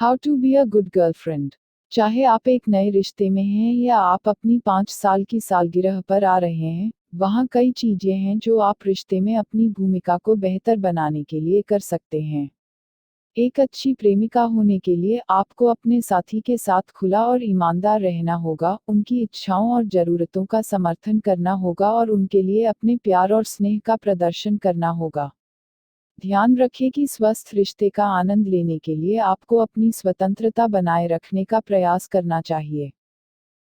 How to be a good girlfriend. चाहे आप एक नए रिश्ते में हैं या आप अपनी 5 साल की सालगिरह पर आ रहे हैं, वहाँ कई चीजें हैं जो आप रिश्ते में अपनी भूमिका को बेहतर बनाने के लिए कर सकते हैं। एक अच्छी प्रेमिका होने के लिए आपको अपने साथी के साथ खुला और ईमानदार रहना होगा, उनकी इच्छाओं और जरूरतों का समर्थन करना होगा और उनके लिए अपने प्यार और स्नेह का प्रदर्शन करना होगा। ध्यान रखें कि स्वस्थ रिश्ते का आनंद लेने के लिए आपको अपनी स्वतंत्रता बनाए रखने का प्रयास करना चाहिए।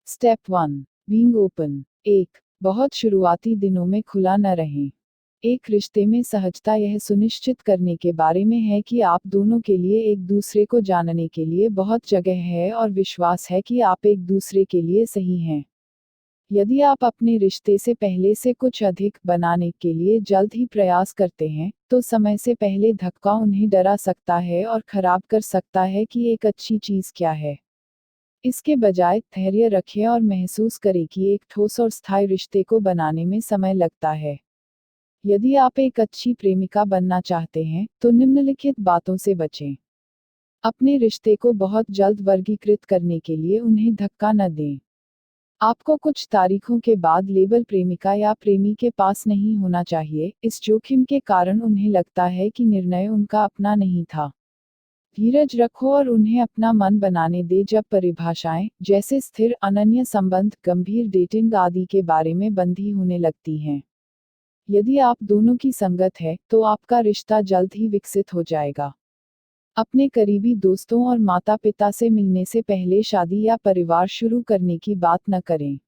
स्टेप 1। Being open. 1। बहुत शुरुआती दिनों में खुला न रहें। एक रिश्ते में सहजता यह सुनिश्चित करने के बारे में है कि आप दोनों के लिए एक दूसरे को जानने के लिए बहुत जगह है और विश्वास है कि आप एक दूसरे के लिए सही हैं। यदि आप अपने रिश्ते से पहले से कुछ अधिक बनाने के लिए जल्द ही प्रयास करते हैं, तो समय से पहले धक्का उन्हें डरा सकता है और खराब कर सकता है कि एक अच्छी चीज क्या है। इसके बजाय धैर्य रखें और महसूस करें कि एक ठोस और स्थायी रिश्ते को बनाने में समय लगता है। यदि आप एक अच्छी प्रेमिका बनना चाहते हैं, तो निम्नलिखित बातों से बचें। अपने रिश्ते को बहुत जल्द वर्गीकृत करने के लिए उन्हें धक्का न दें। आपको कुछ तारीखों के बाद लेबल प्रेमिका या प्रेमी के पास नहीं होना चाहिए, इस जोखिम के कारण उन्हें लगता है कि निर्णय उनका अपना नहीं था। धीरज रखो और उन्हें अपना मन बनाने दे जब परिभाषाएं, जैसे स्थिर अनन्य संबंध, गंभीर डेटिंग आदि के बारे में बंधी होने लगती हैं। यदि आप दोनों की संगत है, तो आपका रिश्ता जल्द ही विकसित हो जाएगा। अपने करीबी दोस्तों और माता पिता से मिलने से पहले शादी या परिवार शुरू करने की बात न करें।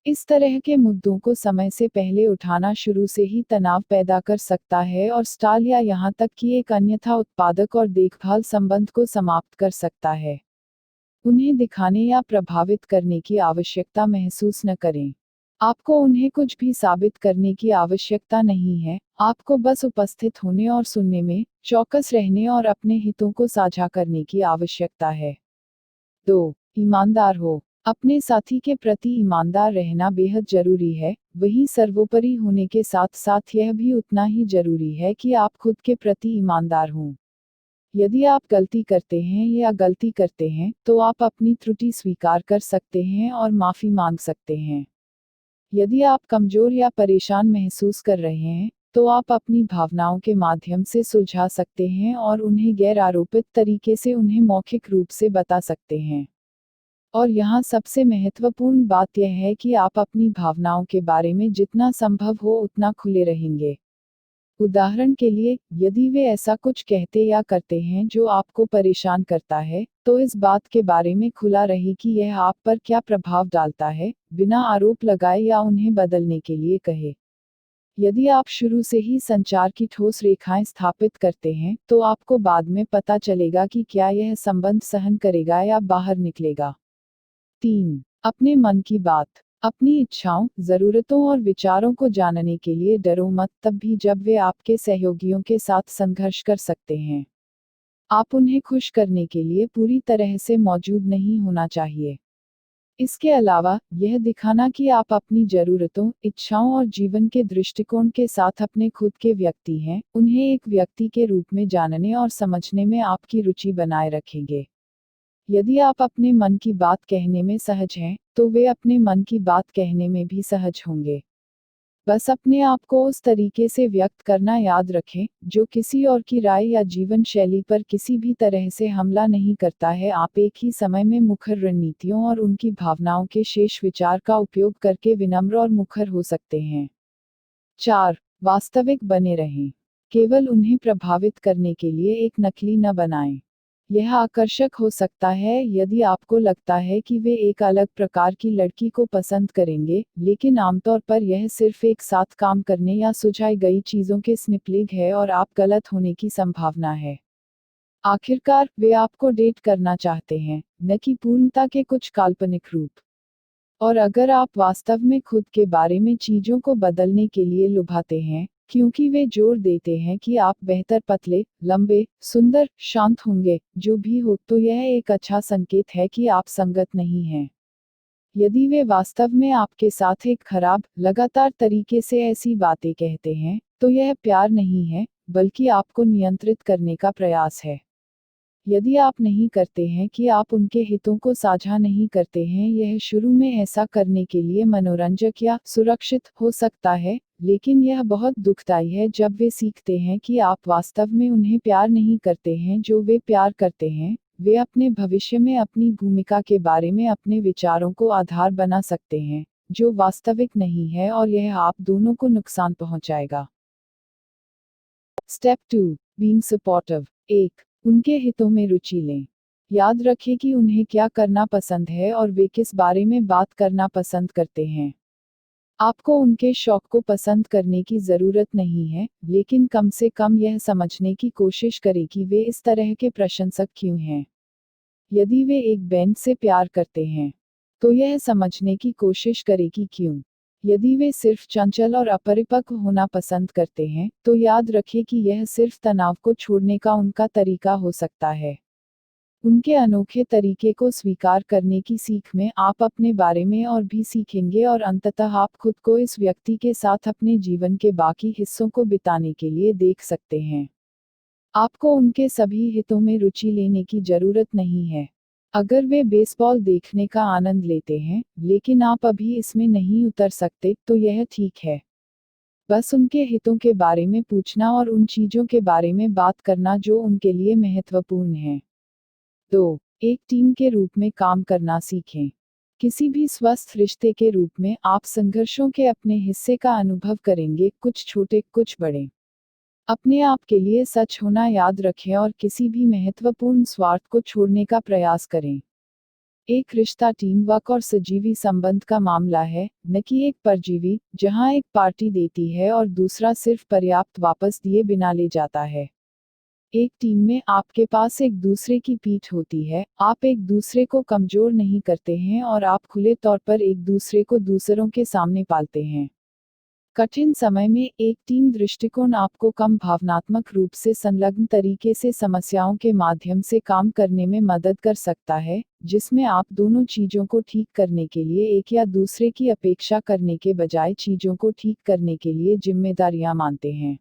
इस तरह के मुद्दों को समय से पहले उठाना शुरू से ही तनाव पैदा कर सकता है और स्टाल या यहाँ तक कि एक अन्यथा उत्पादक और देखभाल संबंध को समाप्त कर सकता है। उन्हें दिखाने या प्रभावित करने की आवश्यकता महसूस न करें। आपको उन्हें कुछ भी साबित करने की आवश्यकता नहीं है, आपको बस उपस्थित होने और सुनने में, चौकस रहने और अपने हितों को साझा करने की आवश्यकता है। 2। ईमानदार हो। अपने साथी के प्रति ईमानदार रहना बेहद जरूरी है, वहीं सर्वोपरि होने के साथ साथ यह भी उतना ही जरूरी है कि आप खुद के प्रति ईमानदार हों। यदि आप गलती करते हैं या गलती करते हैं, तो आप अपनी त्रुटि स्वीकार कर सकते हैं और माफी मांग सकते हैं। यदि आप कमजोर या परेशान महसूस कर रहे हैं, तो आप अपनी भावनाओं के माध्यम से सुलझा सकते हैं और उन्हें गैर आरोपित तरीके से उन्हें मौखिक रूप से बता सकते हैं। और यहाँ सबसे महत्वपूर्ण बात यह है कि आप अपनी भावनाओं के बारे में जितना संभव हो उतना खुले रहेंगे। उदाहरण के लिए, यदि वे ऐसा कुछ कहते या करते हैं जो आपको परेशान करता है, तो इस बात के बारे में खुला रहे कि यह आप पर क्या प्रभाव डालता है, बिना आरोप लगाए या उन्हें बदलने के लिए कहे। यदि आप शुरू से ही संचार की ठोस रेखाएं स्थापित करते हैं, तो आपको बाद में पता चलेगा कि क्या यह संबंध सहन करेगा या बाहर निकलेगा। 3। अपने मन की बात। अपनी इच्छाओं, जरूरतों और विचारों को जानने के लिए डरो मत, तब भी जब वे आपके सहयोगियों के साथ संघर्ष कर सकते हैं। आप उन्हें खुश करने के लिए पूरी तरह से मौजूद नहीं होना चाहिए। इसके अलावा, यह दिखाना कि आप अपनी जरूरतों, इच्छाओं और जीवन के दृष्टिकोण के साथ अपने खुद के व्यक्ति हैं, उन्हें एक व्यक्ति के रूप में जानने और समझने में आपकी रुचि बनाए रखेंगे। यदि आप अपने मन की बात कहने में सहज हैं, तो वे अपने मन की बात कहने में भी सहज होंगे। बस अपने आप को उस तरीके से व्यक्त करना याद रखें, जो किसी और की राय या जीवन शैली पर किसी भी तरह से हमला नहीं करता है। आप एक ही समय में मुखर रणनीतियों और उनकी भावनाओं के शेष विचार का उपयोग करके विनम्र और मुखर हो सकते हैं। 4। वास्तविक बने रहें। केवल उन्हें प्रभावित करने के लिए एक नकली न बनाएं। यह आकर्षक हो सकता है यदि आपको लगता है कि वे एक अलग प्रकार की लड़की को पसंद करेंगे, लेकिन आमतौर पर यह सिर्फ एक साथ काम करने या सुझाई गई चीजों के स्निपलिंग है और आप गलत होने की संभावना है। आखिरकार, वे आपको डेट करना चाहते हैं, न कि पूर्णता के कुछ काल्पनिक रूप। और अगर आप वास्तव में खुद के बारे में चीजों को बदलने के लिए लुभाते हैं, क्योंकि वे जोर देते हैं कि आप बेहतर पतले, लंबे, सुंदर, शांत होंगे, जो भी हो, तो यह एक अच्छा संकेत है कि आप संगत नहीं हैं। यदि वे वास्तव में आपके साथ एक खराब, लगातार तरीके से ऐसी बातें कहते हैं, तो यह प्यार नहीं है, बल्कि आपको नियंत्रित करने का प्रयास है। यदि आप नहीं करते हैं कि आप उनके हितों को साझा नहीं करते हैं, यह शुरू में ऐसा करने के लिए मनोरंजक या सुरक्षित हो सकता है, लेकिन यह बहुत दुखदाई है जब वे सीखते हैं कि आप वास्तव में उन्हें प्यार नहीं करते हैं जो वे प्यार करते हैं। वे अपने भविष्य में अपनी भूमिका के बारे में अपने विचारों को आधार बना सकते हैं, जो वास्तविक नहीं है, और यह आप दोनों को नुकसान पहुंचाएगा। Step 2, being supportive. 1, उनके हितों में रुचि लें। याद रखें कि उन्हें क्या करना पसंद है और वे किस बारे में बात करना पसंद करते हैं। आपको उनके शौक को पसंद करने की ज़रूरत नहीं है, लेकिन कम से कम यह समझने की कोशिश करें कि वे इस तरह के प्रशंसक क्यों हैं। यदि वे एक बैंड से प्यार करते हैं, तो यह समझने की कोशिश करें कि क्यों। यदि वे सिर्फ चंचल और अपरिपक्व होना पसंद करते हैं, तो याद रखें कि यह सिर्फ तनाव को छोड़ने का उनका तरीका हो सकता है। उनके अनोखे तरीके को स्वीकार करने की सीख में आप अपने बारे में और भी सीखेंगे, और अंततः आप खुद को इस व्यक्ति के साथ अपने जीवन के बाकी हिस्सों को बिताने के लिए देख सकते हैं। आपको उनके सभी हितों में रुचि लेने की जरूरत नहीं है। अगर वे बेसबॉल देखने का आनंद लेते हैं, लेकिन आप अभी इसमें नहीं उतर सकते, तो यह ठीक है। बस उनके हितों के बारे में पूछना और उन चीजों के बारे में बात करना जो उनके लिए महत्वपूर्ण है। 2, एक टीम के रूप में काम करना सीखें। किसी भी स्वस्थ रिश्ते के रूप में आप संघर्षों के अपने हिस्से का अनुभव करेंगे, कुछ छोटे, कुछ बड़े। अपने आप के लिए सच होना याद रखें और किसी भी महत्वपूर्ण स्वार्थ को छोड़ने का प्रयास करें। एक रिश्ता टीम वर्क और सजीवी संबंध का मामला है, न कि एक परजीवी, जहां एक पार्टी देती है और दूसरा सिर्फ पर्याप्त वापस दिए बिना ले जाता है। एक टीम में आपके पास एक दूसरे की पीठ होती है, आप एक दूसरे को कमजोर नहीं करते हैं और आप खुले तौर पर एक दूसरे को दूसरों के सामने पालते हैं। कठिन समय में एक टीम दृष्टिकोण आपको कम भावनात्मक रूप से संलग्न तरीके से समस्याओं के माध्यम से काम करने में मदद कर सकता है, जिसमें आप दोनों चीजों को ठीक करने के लिए एक या दूसरे की अपेक्षा करने के बजाय चीजों को ठीक करने के लिए जिम्मेदारियां मानते हैं।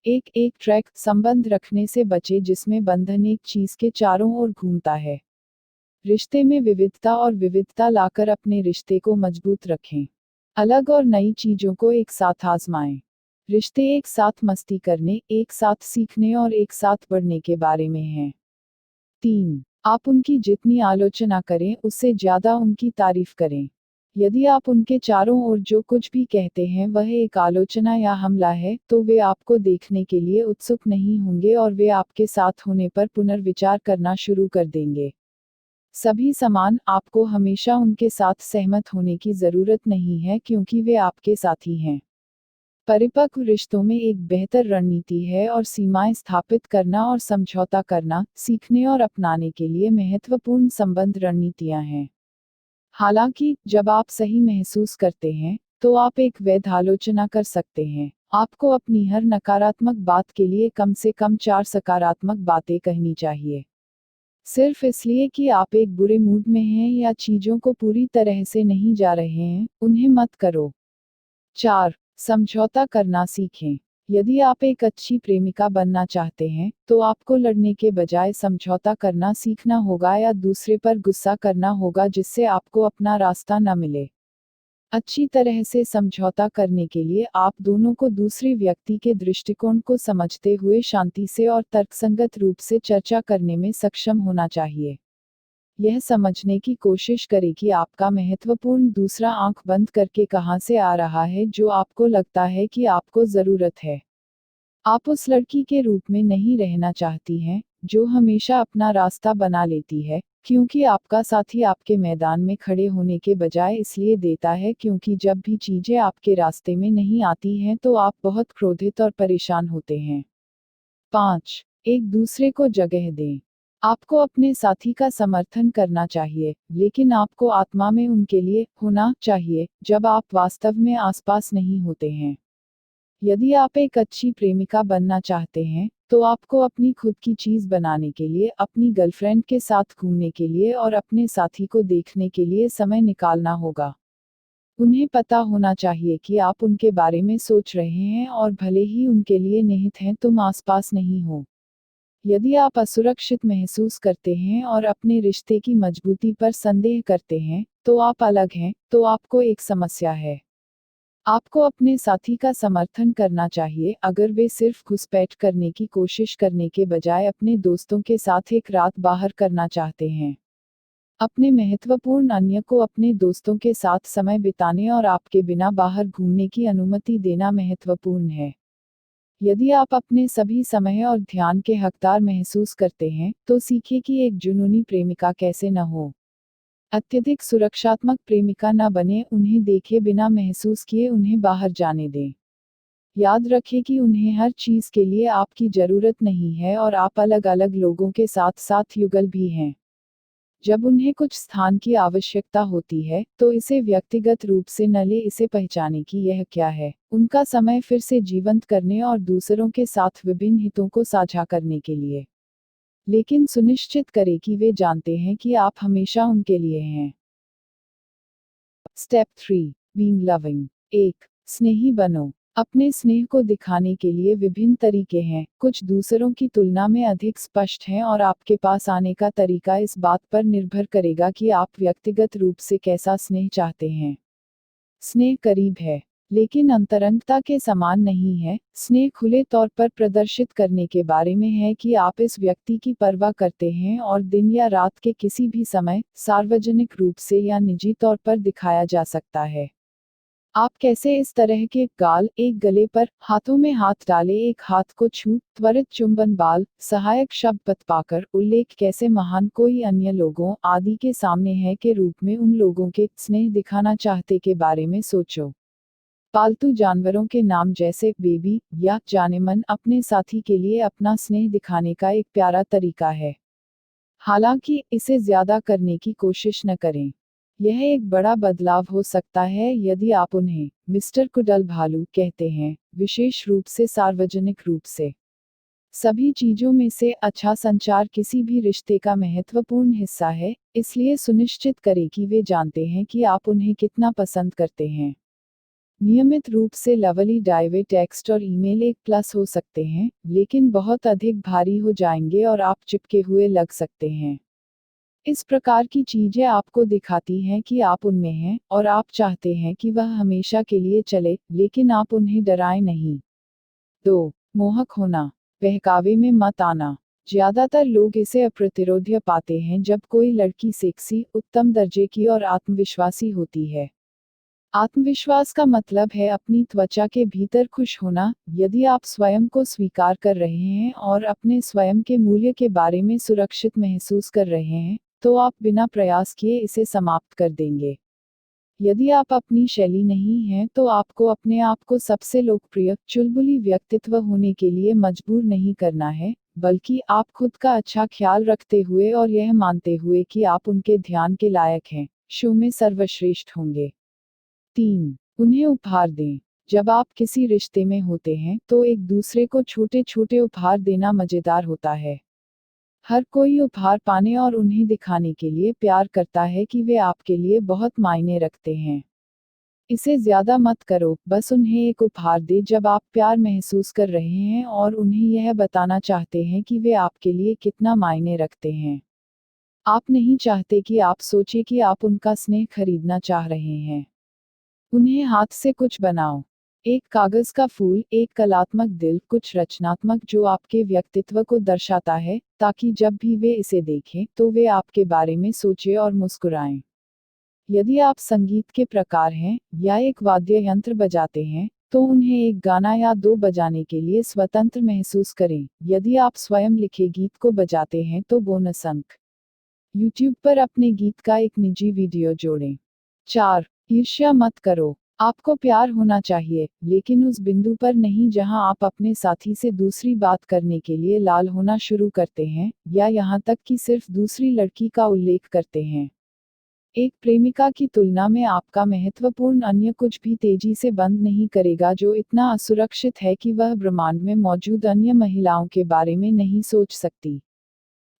एक ट्रैक संबंध रखने से बचे जिसमें बंधन एक चीज के चारों ओर घूमता है। रिश्ते में विविधता और विविधता लाकर अपने रिश्ते को मजबूत रखें। अलग और नई चीजों को एक साथ आजमाएं। रिश्ते एक साथ मस्ती करने, एक साथ सीखने और एक साथ बढ़ने के बारे में हैं। 3, आप उनकी जितनी आलोचना करें उससे ज्यादा उनकी तारीफ करें। यदि आप उनके चारों ओर जो कुछ भी कहते हैं वह एक आलोचना या हमला है, तो वे आपको देखने के लिए उत्सुक नहीं होंगे और वे आपके साथ होने पर पुनर्विचार करना शुरू कर देंगे। सभी समान, आपको हमेशा उनके साथ सहमत होने की जरूरत नहीं है क्योंकि वे आपके साथी हैं। परिपक्व रिश्तों में एक बेहतर रणनीति है और सीमाएं स्थापित करना और समझौता करना, सीखने और अपनाने के लिए महत्वपूर्ण संबंध रणनीतियां हैं। हालांकि, जब आप सही महसूस करते हैं, तो आप एक वैध आलोचना कर सकते हैं। आपको अपनी हर नकारात्मक बात के लिए कम से कम 4 सकारात्मक बातें कहनी चाहिए। सिर्फ इसलिए कि आप एक बुरे मूड में हैं या चीजों को पूरी तरह से नहीं जा रहे हैं, उन्हें मत करो। 4, समझौता करना सीखें। यदि आप एक अच्छी प्रेमिका बनना चाहते हैं, तो आपको लड़ने के बजाय समझौता करना सीखना होगा या दूसरे पर गुस्सा करना होगा जिससे आपको अपना रास्ता न मिले। अच्छी तरह से समझौता करने के लिए आप दोनों को दूसरे व्यक्ति के दृष्टिकोण को समझते हुए शांति से और तर्कसंगत रूप से चर्चा करने में सक्षम होना चाहिए। यह समझने की कोशिश करें कि आपका महत्वपूर्ण दूसरा आंख बंद करके कहां से आ रहा है जो आपको लगता है कि आपको जरूरत है। आप उस लड़की के रूप में नहीं रहना चाहती हैं, जो हमेशा अपना रास्ता बना लेती है, क्योंकि आपका साथी आपके मैदान में खड़े होने के बजाय इसलिए देता है क्योंकि जब भी चीजें आपके रास्ते में नहीं आती हैं तो आप बहुत क्रोधित और परेशान होते हैं। 5, एक दूसरे को जगह दें। आपको अपने साथी का समर्थन करना चाहिए, लेकिन आपको आत्मा में उनके लिए होना चाहिए जब आप वास्तव में आसपास नहीं होते हैं। यदि आप एक अच्छी प्रेमिका बनना चाहते हैं, तो आपको अपनी खुद की चीज बनाने के लिए, अपनी गर्लफ्रेंड के साथ घूमने के लिए और अपने साथी को देखने के लिए समय निकालना होगा। उन्हें पता होना चाहिए कि आप उनके बारे में सोच रहे हैं और भले ही उनके लिए निहित हैं, तुम आसपास नहीं हो। यदि आप असुरक्षित महसूस करते हैं और अपने रिश्ते की मजबूती पर संदेह करते हैं, तो आप अलग हैं, तो आपको एक समस्या है। आपको अपने साथी का समर्थन करना चाहिए अगर वे सिर्फ घुसपैठ करने की कोशिश करने के बजाय अपने दोस्तों के साथ एक रात बाहर करना चाहते हैं। अपने महत्वपूर्ण अन्य को अपने दोस्तों के साथ समय बिताने और आपके बिना बाहर घूमने की अनुमति देना महत्वपूर्ण है। यदि आप अपने सभी समय और ध्यान के हकदार महसूस करते हैं, तो सीखिए कि एक जुनूनी प्रेमिका कैसे न हो। अत्यधिक सुरक्षात्मक प्रेमिका न बने, उन्हें देखे बिना महसूस किए उन्हें बाहर जाने दें। याद रखें कि उन्हें हर चीज के लिए आपकी जरूरत नहीं है और आप अलग अलग लोगों के साथ साथ युगल भी हैं। जब उन्हें कुछ स्थान की आवश्यकता होती है, तो इसे व्यक्तिगत रूप से न ले, इसे पहचाने कि यह क्या है, उनका समय फिर से जीवंत करने और दूसरों के साथ विभिन्न हितों को साझा करने के लिए। लेकिन सुनिश्चित करें कि वे जानते हैं कि आप हमेशा उनके लिए हैं। Step 3, being loving. 1, स्नेही बनो। अपने स्नेह को दिखाने के लिए विभिन्न तरीके हैं, कुछ दूसरों की तुलना में अधिक स्पष्ट हैं और आपके पास आने का तरीका इस बात पर निर्भर करेगा कि आप व्यक्तिगत रूप से कैसा स्नेह चाहते हैं। स्नेह करीब है, लेकिन अंतरंगता के समान नहीं है। स्नेह खुले तौर पर प्रदर्शित करने के बारे में है कि आप इस व्यक्ति की परवाह करते हैं और दिन या रात के किसी भी समय, सार्वजनिक रूप से या निजी तौर पर दिखाया जा सकता है। आप कैसे इस तरह के गाल, एक गले पर, हाथों में हाथ डाले, एक हाथ को छू, त्वरित चुंबन, बाल, सहायक शब्द बतपाकर, उल्लेख कैसे महान कोई अन्य लोगों आदि के सामने है के रूप में उन लोगों के स्नेह दिखाना चाहते के बारे में सोचो। पालतू जानवरों के नाम जैसे बेबी या जानेमन अपने साथी के लिए अपना स्नेह दिखाने का एक प्यारा तरीका है। हालांकि इसे ज्यादा करने की कोशिश न करें। यह एक बड़ा बदलाव हो सकता है यदि आप उन्हें मिस्टर कुडल भालू कहते हैं, विशेष रूप से सार्वजनिक रूप से। सभी चीजों में से अच्छा संचार किसी भी रिश्ते का महत्वपूर्ण हिस्सा है, इसलिए सुनिश्चित करें कि वे जानते हैं कि आप उन्हें कितना पसंद करते हैं। नियमित रूप से लवली डायवे टेक्स्ट और ईमेल एक प्लस हो सकते हैं, लेकिन बहुत अधिक भारी हो जाएंगे और आप चिपके हुए लग सकते हैं। इस प्रकार की चीजें आपको दिखाती हैं कि आप उनमें हैं और आप चाहते हैं कि वह हमेशा के लिए चले, लेकिन आप उन्हें डराएं नहीं। 2, मोहक होना। बहकावे में मत आना। ज्यादातर लोग इसे अप्रतिरोध्य पाते हैं जब कोई लड़की सेक्सी, उत्तम दर्जे की और आत्मविश्वासी होती है। आत्मविश्वास का मतलब है अपनी त्वचा के भीतर खुश होना। यदि आप स्वयं को स्वीकार कर रहे हैं और अपने स्वयं के मूल्य के बारे में सुरक्षित महसूस कर रहे हैं, तो आप बिना प्रयास किए इसे समाप्त कर देंगे। यदि आप अपनी शैली नहीं हैं, तो आपको अपने आप को सबसे लोकप्रिय, चुलबुली व्यक्तित्व होने के लिए मजबूर नहीं करना है, बल्कि आप खुद का अच्छा ख्याल रखते हुए और यह मानते हुए कि आप उनके ध्यान के लायक हैं, शो में सर्वश्रेष्ठ होंगे। 3, उन्हें उपहार दें। जब आप किसी रिश्ते में होते हैं, तो एक दूसरे को छोटे छोटे उपहार देना मजेदार होता है। हर कोई उपहार पाने और उन्हें दिखाने के लिए प्यार करता है कि वे आपके लिए बहुत मायने रखते हैं। इसे ज्यादा मत करो, बस उन्हें एक उपहार दे जब आप प्यार महसूस कर रहे हैं और उन्हें यह बताना चाहते हैं कि वे आपके लिए कितना मायने रखते हैं। आप नहीं चाहते कि आप सोचें कि आप उनका स्नेह खरीदना चाह रहे हैं। उन्हें हाथ से कुछ बनाओ। एक कागज का फूल, एक कलात्मक दिल, कुछ रचनात्मक जो आपके व्यक्तित्व को दर्शाता है, ताकि जब भी वे इसे देखें, तो वे आपके बारे में सोचें और मुस्कुराएं। यदि आप संगीत के प्रकार हैं, या एक वाद्य यंत्र बजाते हैं, तो उन्हें एक गाना या दो बजाने के लिए स्वतंत्र महसूस करें। यदि आप स्वयं लिखे गीत को बजाते हैं, तो बोनस अंक। YouTube पर अपने गीत का एक निजी वीडियो जोड़ें। 4, ईर्ष्या मत करो। आपको प्यार होना चाहिए, लेकिन उस बिंदु पर नहीं जहां आप अपने साथी से दूसरी बात करने के लिए लाल होना शुरू करते हैं, या यहां तक कि सिर्फ दूसरी लड़की का उल्लेख करते हैं। एक प्रेमिका की तुलना में आपका महत्वपूर्ण अन्य कुछ भी तेजी से बंद नहीं करेगा जो इतना असुरक्षित है कि वह ब्रह्मांड में मौजूद अन्य महिलाओं के बारे में नहीं सोच सकती।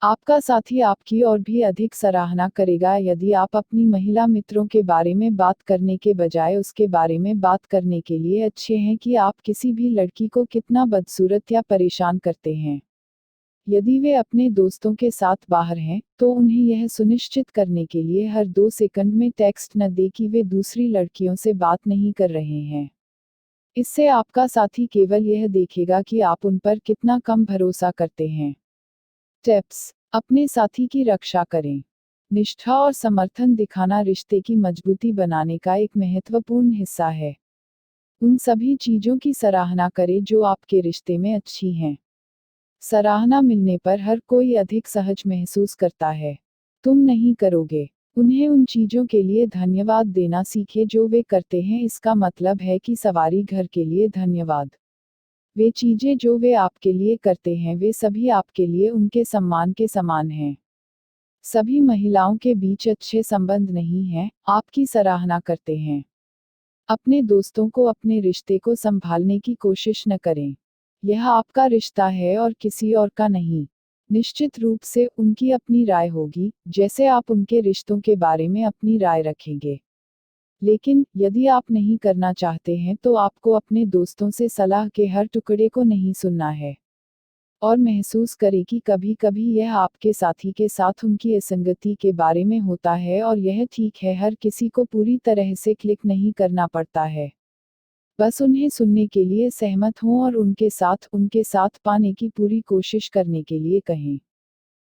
आपका साथी आपकी और भी अधिक सराहना करेगा यदि आप अपनी महिला मित्रों के बारे में बात करने के बजाय उसके बारे में बात करने के लिए अच्छे हैं कि आप किसी भी लड़की को कितना बदसूरत या परेशान करते हैं। यदि वे अपने दोस्तों के साथ बाहर हैं, तो उन्हें यह सुनिश्चित करने के लिए हर 2 सेकंड में टेक्स्ट न दें कि वे दूसरी लड़कियों से बात नहीं कर रहे हैं। इससे आपका साथी केवल यह देखेगा कि आप उन पर कितना कम भरोसा करते हैं। टिप्स: अपने साथी की रक्षा करें। निष्ठा और समर्थन दिखाना रिश्ते की मजबूती बनाने का एक महत्वपूर्ण हिस्सा है। उन सभी चीजों की सराहना करें जो आपके रिश्ते में अच्छी हैं। सराहना मिलने पर हर कोई अधिक सहज महसूस करता है। तुम नहीं करोगे। उन्हें उन चीजों के लिए धन्यवाद देना सीखें जो वे करते हैं। इसका मतलब है कि सवारी घर के लिए धन्यवाद। वे चीजें जो वे आपके लिए करते हैं वे सभी आपके लिए उनके सम्मान के समान हैं। सभी महिलाओं के बीच अच्छे संबंध नहीं हैं, आपकी सराहना करते हैं। अपने दोस्तों को अपने रिश्ते को संभालने की कोशिश न करें। यह आपका रिश्ता है और किसी और का नहीं। निश्चित रूप से उनकी अपनी राय होगी, जैसे आप उनके रिश्तों के बारे में अपनी राय रखेंगे। लेकिन यदि आप नहीं करना चाहते हैं तो आपको अपने दोस्तों से सलाह के हर टुकड़े को नहीं सुनना है। और महसूस करें कि कभी कभी यह आपके साथी के साथ उनकी असंगति के बारे में होता है और यह ठीक है। हर किसी को पूरी तरह से क्लिक नहीं करना पड़ता है। बस उन्हें सुनने के लिए सहमत हों और उनके साथ पाने की पूरी कोशिश करने के लिए कहें।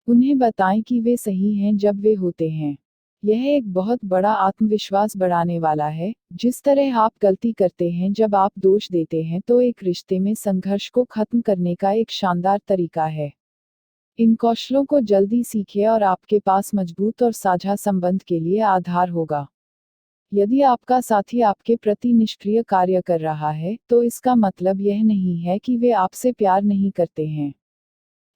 उन्हें बताएं कि वे सही हैं जब वे होते हैं। यह एक बहुत बड़ा आत्मविश्वास बढ़ाने वाला है। जिस तरह आप गलती करते हैं जब आप दोष देते हैं तो एक रिश्ते में संघर्ष को खत्म करने का एक शानदार तरीका है। इन कौशलों को जल्दी सीखें और आपके पास मजबूत और साझा संबंध के लिए आधार होगा। यदि आपका साथी आपके प्रति निष्क्रिय कार्य कर रहा है, तो इसका मतलब यह नहीं है कि वे आपसे प्यार नहीं करते हैं।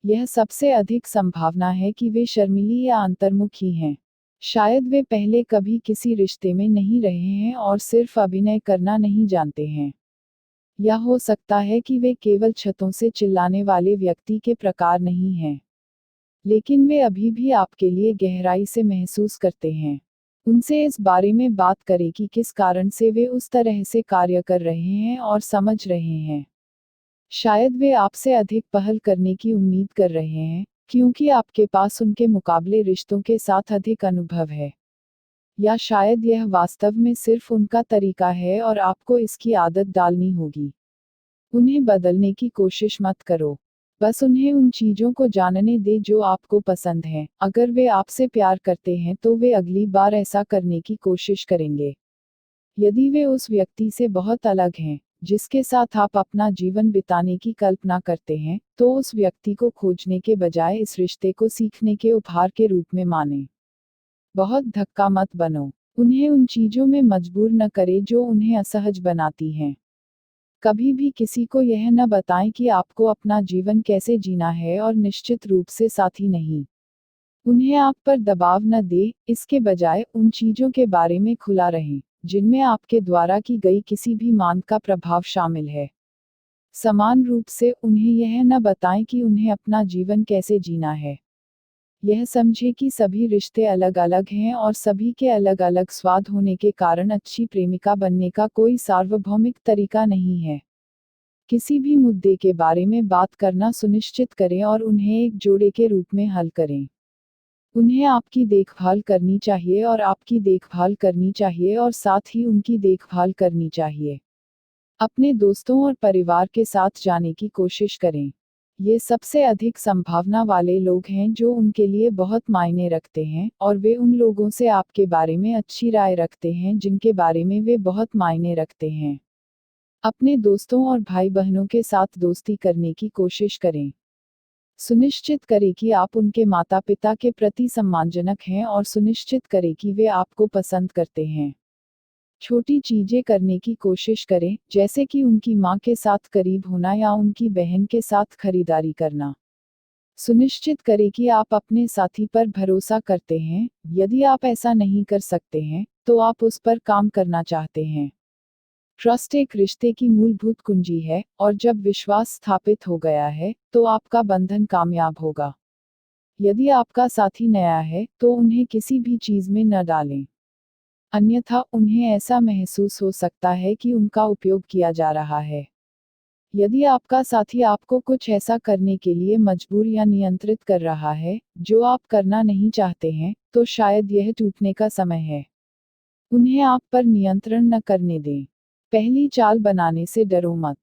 यह सबसे अधिक संभावना है कि वे शर्मीली या अंतर्मुखी हैं। शायद वे पहले कभी किसी रिश्ते में नहीं रहे हैं और सिर्फ अभिनय करना नहीं जानते हैं। या हो सकता है कि वे केवल छतों से चिल्लाने वाले व्यक्ति के प्रकार नहीं हैं। लेकिन वे अभी भी आपके लिए गहराई से महसूस करते हैं। उनसे इस बारे में बात करें कि किस कारण से वे उस तरह से कार्य कर रहे हैं और समझ रहे हैं। शायद वे आपसे अधिक पहल करने की उम्मीद कर रहे हैं, क्योंकि आपके पास उनके मुकाबले रिश्तों के साथ अधिक अनुभव है। या शायद यह वास्तव में सिर्फ उनका तरीका है और आपको इसकी आदत डालनी होगी। उन्हें बदलने की कोशिश मत करो। बस उन्हें उन चीजों को जानने दें जो आपको पसंद हैं। अगर वे आपसे प्यार करते हैं तो वे अगली बार ऐसा करने की कोशिश करेंगे। यदि वे उस व्यक्ति से बहुत अलग हैं, जिसके साथ आप अपना जीवन बिताने की कल्पना करते हैं, तो उस व्यक्ति को खोजने के बजाय इस रिश्ते को सीखने के उपहार के रूप में मानें। बहुत धक्का मत बनो। उन्हें उन चीजों में मजबूर न करें जो उन्हें असहज बनाती हैं। कभी भी किसी को यह न बताएं कि आपको अपना जीवन कैसे जीना है और निश्चित रूप से साथी नहीं। उन्हें आप पर दबाव न दें, इसके बजाय उन चीजों के बारे में खुला रहें, जिनमें आपके द्वारा की गई किसी भी मांग का प्रभाव शामिल है। समान रूप से उन्हें यह न बताएं कि उन्हें अपना जीवन कैसे जीना है। यह समझे कि सभी रिश्ते अलग अलग हैं और सभी के अलग अलग स्वाद होने के कारण अच्छी प्रेमिका बनने का कोई सार्वभौमिक तरीका नहीं है। किसी भी मुद्दे के बारे में बात करना सुनिश्चित करें और उन्हें एक जोड़े के रूप में हल करें। उन्हें आपकी देखभाल करनी चाहिए और आपकी देखभाल करनी चाहिए और साथ ही उनकी देखभाल करनी चाहिए। अपने दोस्तों और परिवार के साथ जाने की कोशिश करें। ये सबसे अधिक संभावना वाले लोग हैं जो उनके लिए बहुत मायने रखते हैं और वे उन लोगों से आपके बारे में अच्छी राय रखते हैं जिनके बारे में वे बहुत मायने रखते हैं। अपने दोस्तों और भाई बहनों के साथ दोस्ती करने की कोशिश करें। सुनिश्चित करें कि आप उनके माता पिता के प्रति सम्मानजनक हैं और सुनिश्चित करें कि वे आपको पसंद करते हैं। छोटी चीजें करने की कोशिश करें, जैसे कि उनकी माँ के साथ करीब होना या उनकी बहन के साथ खरीदारी करना। सुनिश्चित करें कि आप अपने साथी पर भरोसा करते हैं। यदि आप ऐसा नहीं कर सकते हैं, तो आप उस पर काम करना चाहते हैं। ट्रस्ट एक रिश्ते की मूलभूत कुंजी है, और जब विश्वास स्थापित हो गया है, तो आपका बंधन कामयाब होगा। यदि आपका साथी नया है, तो उन्हें किसी भी चीज में न डालें। अन्यथा उन्हें ऐसा महसूस हो सकता है कि उनका उपयोग किया जा रहा है। यदि आपका साथी आपको कुछ ऐसा करने के लिए मजबूर या नियंत्रित कर रहा है जो आप करना नहीं चाहते हैं, तो शायद यह टूटने का समय है। उन्हें आप पर नियंत्रण न करने दें। पहली चाल बनाने से डरो मत।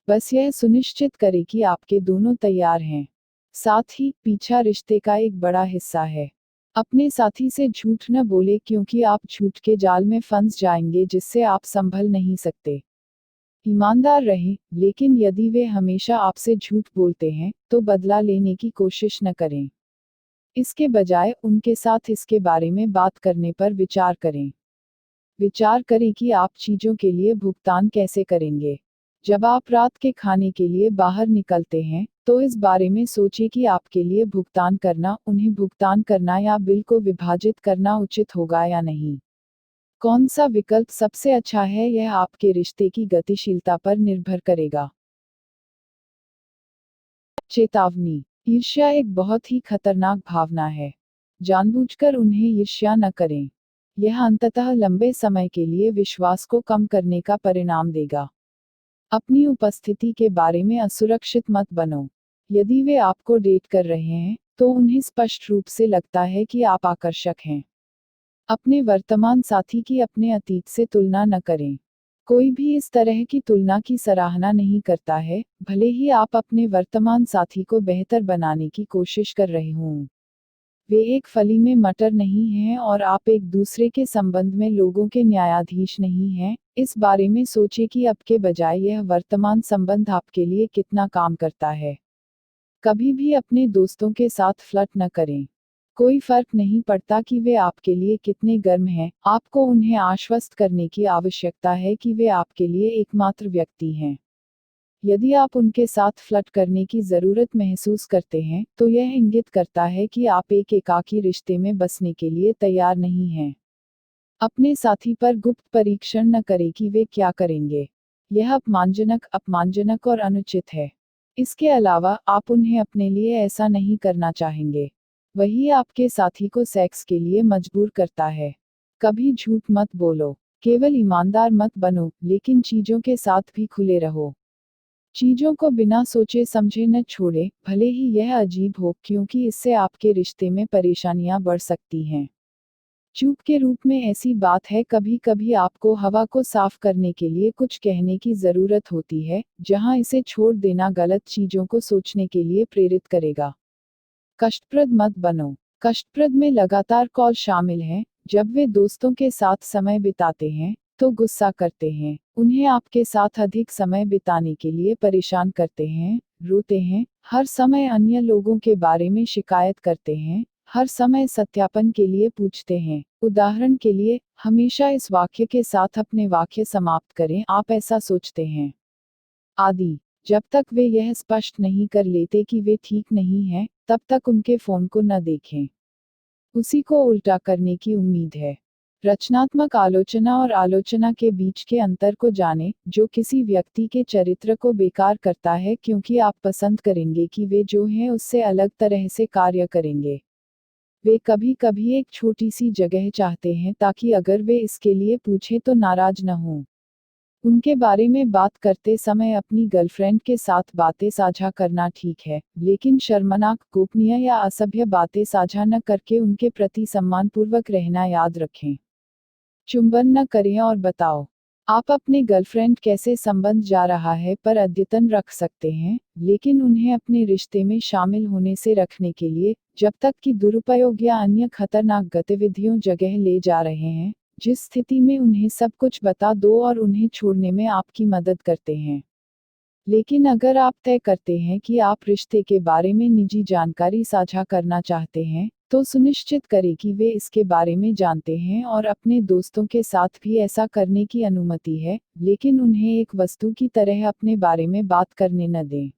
बस यह सुनिश्चित करें कि आपके दोनों तैयार हैं। साथ ही पीछा रिश्ते का एक बड़ा हिस्सा है। अपने साथी से झूठ न बोले क्योंकि आप झूठ के जाल में फंस जाएंगे जिससे आप संभल नहीं सकते। ईमानदार रहें, लेकिन यदि वे हमेशा आपसे झूठ बोलते हैं तो बदला लेने की कोशिश न करें। इसके बजाय उनके साथ इसके बारे में बात करने पर विचार करें। विचार करें कि आप चीजों के लिए भुगतान कैसे करेंगे। जब आप रात के खाने के लिए बाहर निकलते हैं तो इस बारे में सोचें कि आपके लिए भुगतान करना, उन्हें भुगतान करना या बिल को विभाजित करना उचित होगा या नहीं। कौन सा विकल्प सबसे अच्छा है यह आपके रिश्ते की गतिशीलता पर निर्भर करेगा। चेतावनी। ईर्ष्या एक बहुत ही खतरनाक भावना है। जानबूझकर उन्हें ईर्ष्या न करें। यह अंततः लंबे समय के लिए विश्वास को कम करने का परिणाम देगा। अपनी उपस्थिति के बारे में असुरक्षित मत बनो। यदि वे आपको डेट कर रहे हैं तो उन्हें स्पष्ट रूप से लगता है कि आप आकर्षक हैं। अपने वर्तमान साथी की अपने अतीत से तुलना न करें। कोई भी इस तरह की तुलना की सराहना नहीं करता है, भले ही आप अपने वर्तमान साथी को बेहतर बनाने की कोशिश कर रहे हों। वे एक फली में मटर नहीं हैं और आप एक दूसरे के संबंध में लोगों के न्यायाधीश नहीं हैं। इस बारे में सोचें कि अब के बजाय यह वर्तमान संबंध आपके लिए कितना काम करता है। कभी भी अपने दोस्तों के साथ फ्लर्ट न करें। कोई फर्क नहीं पड़ता कि वे आपके लिए कितने गर्म हैं, आपको उन्हें आश्वस्त करने की आवश्यकता है कि वे आपके लिए एकमात्र व्यक्ति हैं। यदि आप उनके साथ फ्लर्ट करने की जरूरत महसूस करते हैं तो यह इंगित करता है कि आप एक एकाकी रिश्ते में बसने के लिए तैयार नहीं हैं। अपने साथी पर गुप्त परीक्षण न करें कि वे क्या करेंगे। यह अपमानजनक और अनुचित है। इसके अलावा आप उन्हें अपने लिए ऐसा नहीं करना चाहेंगे। वही आपके साथी को सेक्स के लिए मजबूर करता है। कभी झूठ मत बोलो। केवल ईमानदार मत बनो, लेकिन चीजों के साथ भी खुले रहो। चीजों को बिना सोचे समझे न छोड़ें, भले ही यह अजीब हो, क्योंकि इससे आपके रिश्ते में परेशानियां बढ़ सकती हैं। चूक के रूप में ऐसी बात है, कभी कभी आपको हवा को साफ करने के लिए कुछ कहने की जरूरत होती है, जहां इसे छोड़ देना गलत चीजों को सोचने के लिए प्रेरित करेगा। कष्टप्रद मत बनो। कष्टप्रद में लगातार कॉल शामिल हैं। जब वे दोस्तों के साथ समय बिताते हैं तो गुस्सा करते हैं, उन्हें आपके साथ अधिक समय बिताने के लिए परेशान करते हैं, रोते हैं, हर समय अन्य लोगों के बारे में शिकायत करते हैं, हर समय सत्यापन के लिए पूछते हैं। उदाहरण के लिए, हमेशा इस वाक्य के साथ अपने वाक्य समाप्त करें, आप ऐसा सोचते हैं, आदि। जब तक वे यह स्पष्ट नहीं कर लेते कि वे ठीक नहीं हैं, तब तक उनके फोन को न देखें। उसी को उल्टा करने की उम्मीद है। रचनात्मक आलोचना और आलोचना के बीच के अंतर को जानें, जो किसी व्यक्ति के चरित्र को बेकार करता है क्योंकि आप पसंद करेंगे कि वे जो हैं उससे अलग तरह से कार्य करेंगे। वे कभी कभी एक छोटी सी जगह चाहते हैं ताकि अगर वे इसके लिए पूछें तो नाराज न हों। उनके बारे में बात करते समय अपनी गर्लफ्रेंड के साथ बातें साझा करना ठीक है, लेकिन शर्मनाक, गोपनीय या असभ्य बातें साझा न करके उनके प्रति सम्मानपूर्वक रहना याद रखें। चुंबन न करें और बताओ आप अपने गर्लफ्रेंड कैसे संबंध जा रहा है पर अद्यतन रख सकते हैं, लेकिन उन्हें अपने रिश्ते में शामिल होने से रखने के लिए, जब तक कि दुरुपयोग या अन्य खतरनाक गतिविधियों जगह ले जा रहे हैं, जिस स्थिति में उन्हें सब कुछ बता दो और उन्हें छोड़ने में आपकी मदद करते हैं। लेकिन अगर आप तय करते हैं कि आप रिश्ते के बारे में निजी जानकारी साझा करना चाहते हैं, तो सुनिश्चित करें कि वे इसके बारे में जानते हैं और अपने दोस्तों के साथ भी ऐसा करने की अनुमति है, लेकिन उन्हें एक वस्तु की तरह अपने बारे में बात करने न दें।